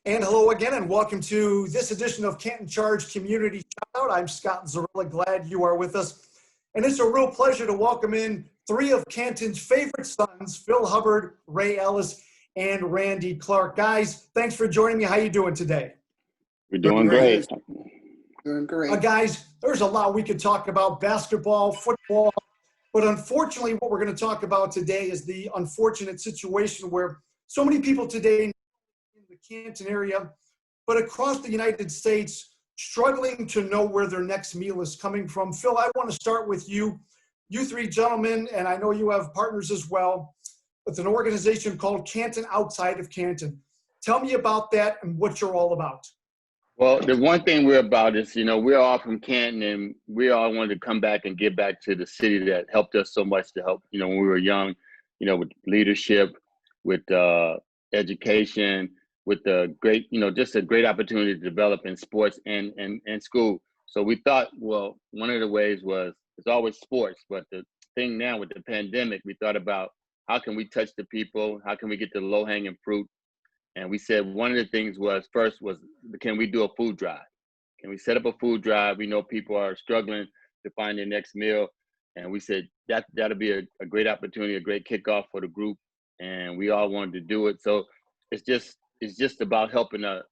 And hello again, and welcome to this edition of Canton Charge Community Shoutout. I'm Scott Zarella, glad you are with us. And it's a real pleasure to welcome in three of Canton's favorite sons, Phil Hubbard, Ray Ellis, and Randy Clark. Guys, thanks for joining me. How you doing today? We're doing great. Doing great. Guys, there's a lot we could talk about, basketball, football, but unfortunately what we're going to talk about today is the unfortunate situation where so many people today Canton area, but across the United States, struggling to know where their next meal is coming from. Phil, I want to start with you. You three gentlemen, and I know you have partners as well, with an organization called Canton Outside of Canton. Tell me about that and what you're all about. Well, the one thing we're about is, we're all from Canton, and we all wanted to come back and give back to the city that helped us so much to help, when we were young, with leadership, with education, with the great, just a great opportunity to develop in sports and school. So we thought, well, one of the ways was, it's always sports, but the thing now with the pandemic, we thought about how can we touch the people? How can we get the low-hanging fruit? And we said one of the things was, first was, can we do a food drive? Can we set up a food drive? We know people are struggling to find their next meal. And we said that'll be a great opportunity, a great kickoff for the group. And we all wanted to do it. So it's just about helping the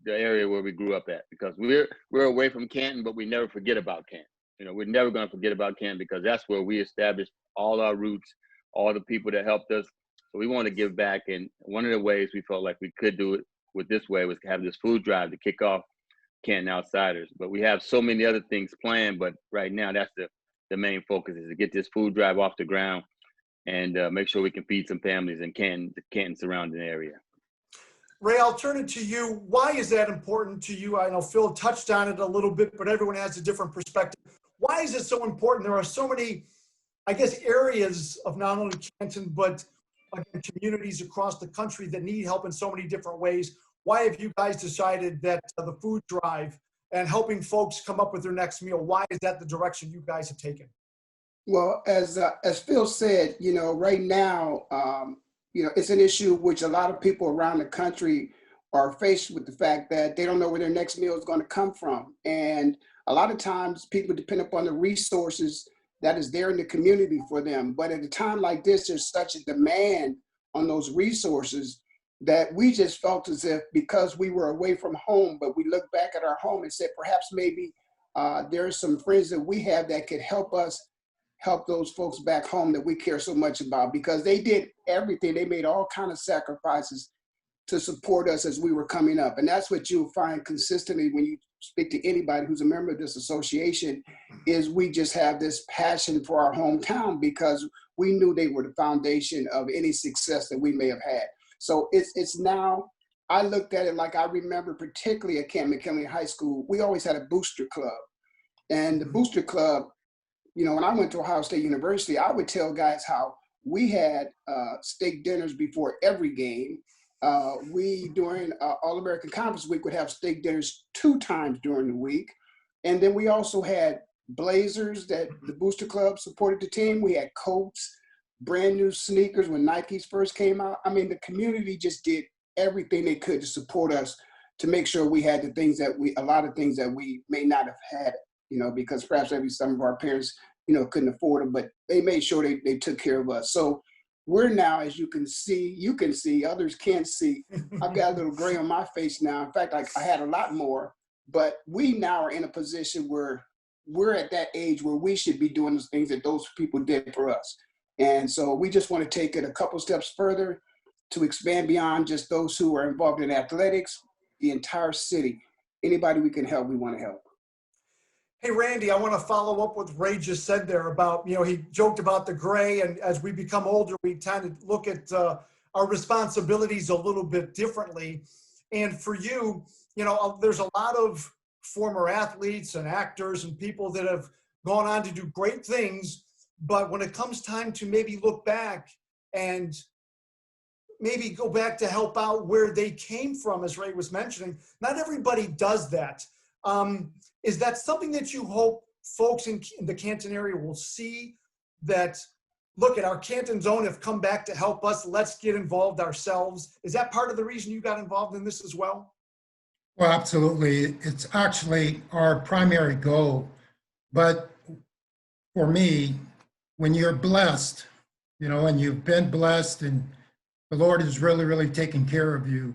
area where we grew up at, because we're away from Canton, but we never forget about Canton. We're never going to forget about Canton, because that's where we established all our roots, all the people that helped us. So we want to give back, and one of the ways we felt like we could do it with this way was to have this food drive to kick off Canton Outsiders. But we have so many other things planned, but right now that's the main focus, is to get this food drive off the ground and make sure we can feed some families in Canton, the Canton surrounding area. Ray, I'll turn it to you. Why is that important to you? I know Phil touched on it a little bit, but everyone has a different perspective. Why is it so important? There are so many, areas of not only Canton, but again, communities across the country that need help in so many different ways. Why have you guys decided that the food drive and helping folks come up with their next meal, why is that the direction you guys have taken? Well, as Phil said, right now, it's an issue which a lot of people around the country are faced with, the fact that they don't know where their next meal is going to come from. And a lot of times people depend upon the resources that is there in the community for them. But at a time like this, there's such a demand on those resources that we just felt as if, because we were away from home, but we looked back at our home and said, perhaps maybe there are some friends that we have that could help us help those folks back home that we care so much about, because they did everything. They made all kinds of sacrifices to support us as we were coming up. And that's what you'll find consistently when you speak to anybody who's a member of this association, is we just have this passion for our hometown, because we knew they were the foundation of any success that we may have had. So it's now, I looked at it like, I remember particularly at Camp McKinley High School, we always had a booster club. And the booster club, when I went to Ohio State University, I would tell guys how we had steak dinners before every game. During All-American Conference Week, would have steak dinners 2 times during the week. And then we also had blazers that the booster club supported the team. We had coats, brand new sneakers when Nikes first came out. The community just did everything they could to support us, to make sure we had a lot of things that we may not have had, because perhaps maybe some of our parents, couldn't afford them, but they made sure they took care of us. So we're now, as you can see, others can't see. I've got a little gray on my face now. In fact, I had a lot more, but we now are in a position where we're at that age where we should be doing the things that those people did for us. And so we just want to take it a couple steps further to expand beyond just those who are involved in athletics, the entire city. Anybody we can help, we want to help. Hey, Randy, I want to follow up what Ray just said there about, he joked about the gray, and as we become older, we tend to look at our responsibilities a little bit differently. And for you, there's a lot of former athletes and actors and people that have gone on to do great things. But when it comes time to maybe look back and maybe go back to help out where they came from, as Ray was mentioning, not everybody does that. Is that something that you hope folks in the Canton area will see, that, look, at our Canton zone have come back to help us, let's get involved ourselves? Is that part of the reason you got involved in this as well? Well, absolutely. It's actually our primary goal. But for me, when you're blessed, and you've been blessed and the Lord is really, really taking care of you,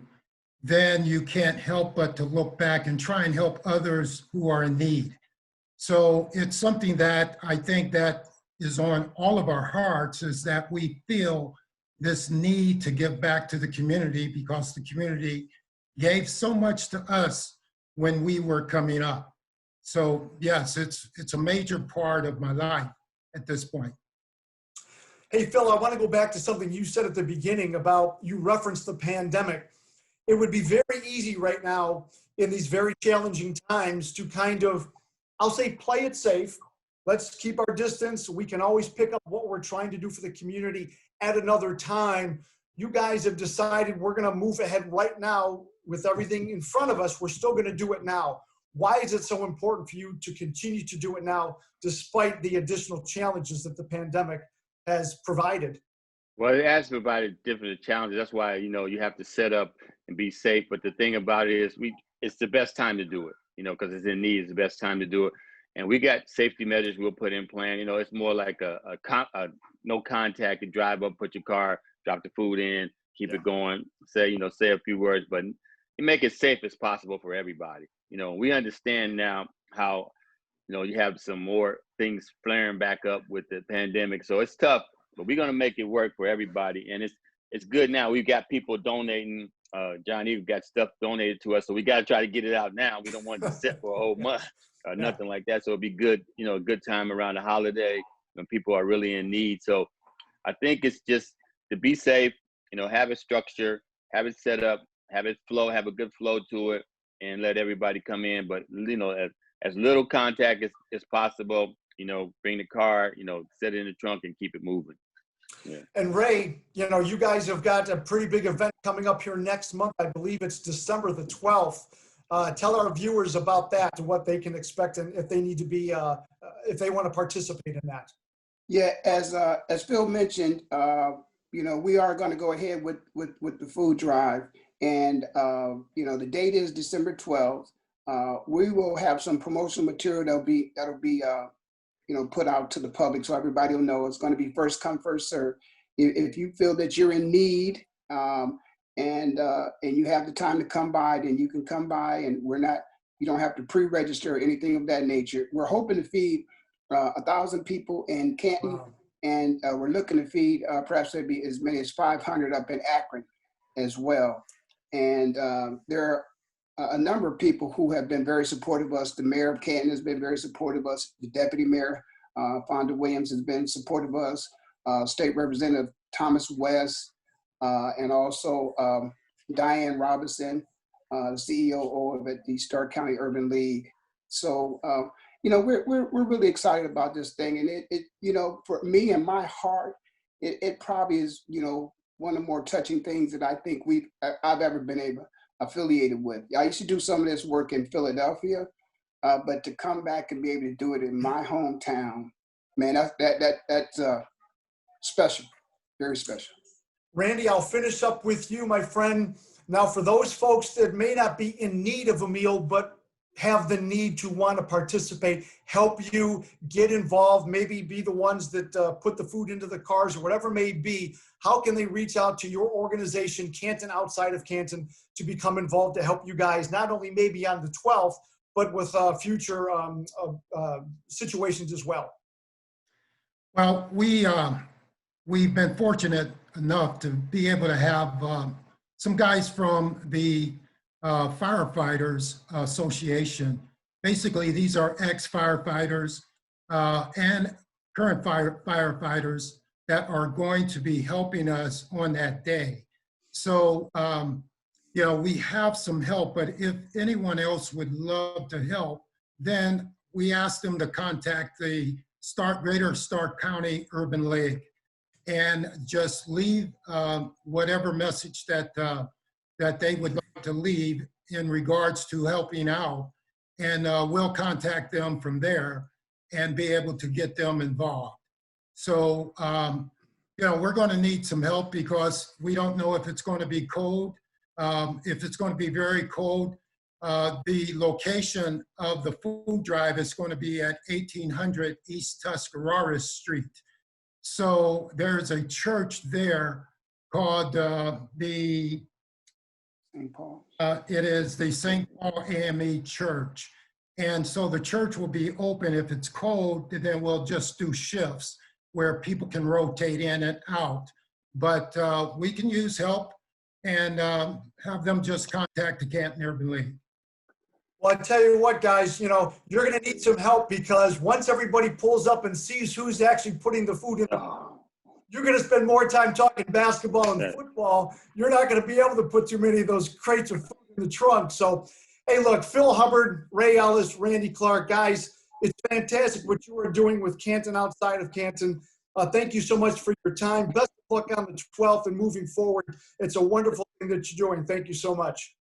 then you can't help but to look back and try and help others who are in need. So it's something that I think that is on all of our hearts, is that we feel this need to give back to the community because the community gave so much to us when we were coming up. So yes, it's a major part of my life at this point. Hey, Phil, I want to go back to something you said at the beginning about, you referenced the pandemic. It would be very easy right now in these very challenging times to kind of, I'll say, play it safe. Let's keep our distance. We can always pick up what we're trying to do for the community at another time. You guys have decided we're going to move ahead right now with everything in front of us. We're still going to do it now. Why is it so important for you to continue to do it now, despite the additional challenges that the pandemic has provided? Well, it has provided different challenges. That's why, you have to set up and be safe. But the thing about it is it's the best time to do it, because it's in need. It's the best time to do it. And we got safety measures we'll put in plan. It's more like a no contact. You drive up, put your car, drop the food in, keep it going, say a few words, but you make it safe as possible for everybody. We understand now how, you have some more things flaring back up with the pandemic. So it's tough, but we're going to make it work for everybody. And it's good now. We've got people donating. Johnny, we've got stuff donated to us. So we got to try to get it out now. We don't want it to sit for a whole month or nothing like that. So it'll be good, a good time around the holiday when people are really in need. So I think it's just to be safe, have it structured, have it set up, have it flow, have a good flow to it, and let everybody come in. But, as little contact as possible, bring the car, set it in the trunk and keep it moving. Yeah. And Ray, you guys have got a pretty big event coming up here next month. I believe it's December the 12th. Tell our viewers about that and what they can expect, and if they need to be, if they want to participate in that. Yeah, as Phil mentioned, we are going to go ahead with the food drive, and the date is December 12th. We will have some promotional material that'll be put out to the public, so everybody will know. It's going to be first come, first serve. If you feel that you're in need, and you have the time to come by, then you can come by, and you don't have to pre-register or anything of that nature. We're hoping to feed 1,000 people in Canton. Wow. And we're looking to feed perhaps there'd be as many as 500 up in Akron as well. And there are a number of people who have been very supportive of us. The mayor of Canton has been very supportive of us. The deputy mayor, Fonda Williams, has been supportive of us. State Representative Thomas West, and also Diane Robinson, the CEO of the Stark County Urban League. So, we're really excited about this thing. And it for me and my heart, it probably is, one of the more touching things that I think I've ever been affiliated with. I used to do some of this work in Philadelphia, but to come back and be able to do it in my hometown, man, that's special, very special. Randy, I'll finish up with you, my friend. Now, for those folks that may not be in need of a meal, but have the need to want to participate, help you get involved, maybe be the ones that put the food into the cars or whatever it may be, how can they reach out to your organization, Canton outside of Canton, to become involved to help you guys, not only maybe on the 12th, but with future situations as well? Well, we've been fortunate enough to be able to have some guys from the Firefighters Association. Basically, these are ex-firefighters and current firefighters that are going to be helping us on that day. So, we have some help, but if anyone else would love to help, then we ask them to contact the Greater Stark County Urban League and just leave whatever message that they would like to leave in regards to helping out, and we'll contact them from there and be able to get them involved. So, we're going to need some help because we don't know if it's going to be cold. If it's going to be very cold, The location of the food drive is going to be at 1800 East Tuscarawas Street. So there's a church there called the St. Paul. it is the St. Paul AME Church. And so the church will be open. If it's cold, then we'll just do shifts where people can rotate in and out. But we can use help and have them just contact the Canton Urban League. Well, I tell you what, guys, you know, you're going to need some help because once everybody pulls up and sees who's actually putting the food in, you're going to spend more time talking basketball and football. You're not going to be able to put too many of those crates of food in the trunk. So, hey, look, Phil Hubbard, Ray Ellis, Randy Clark, guys, it's fantastic what you are doing with Canton outside of Canton. Thank you so much for your time. Best of luck on the 12th and moving forward. It's a wonderful thing that you're doing. Thank you so much.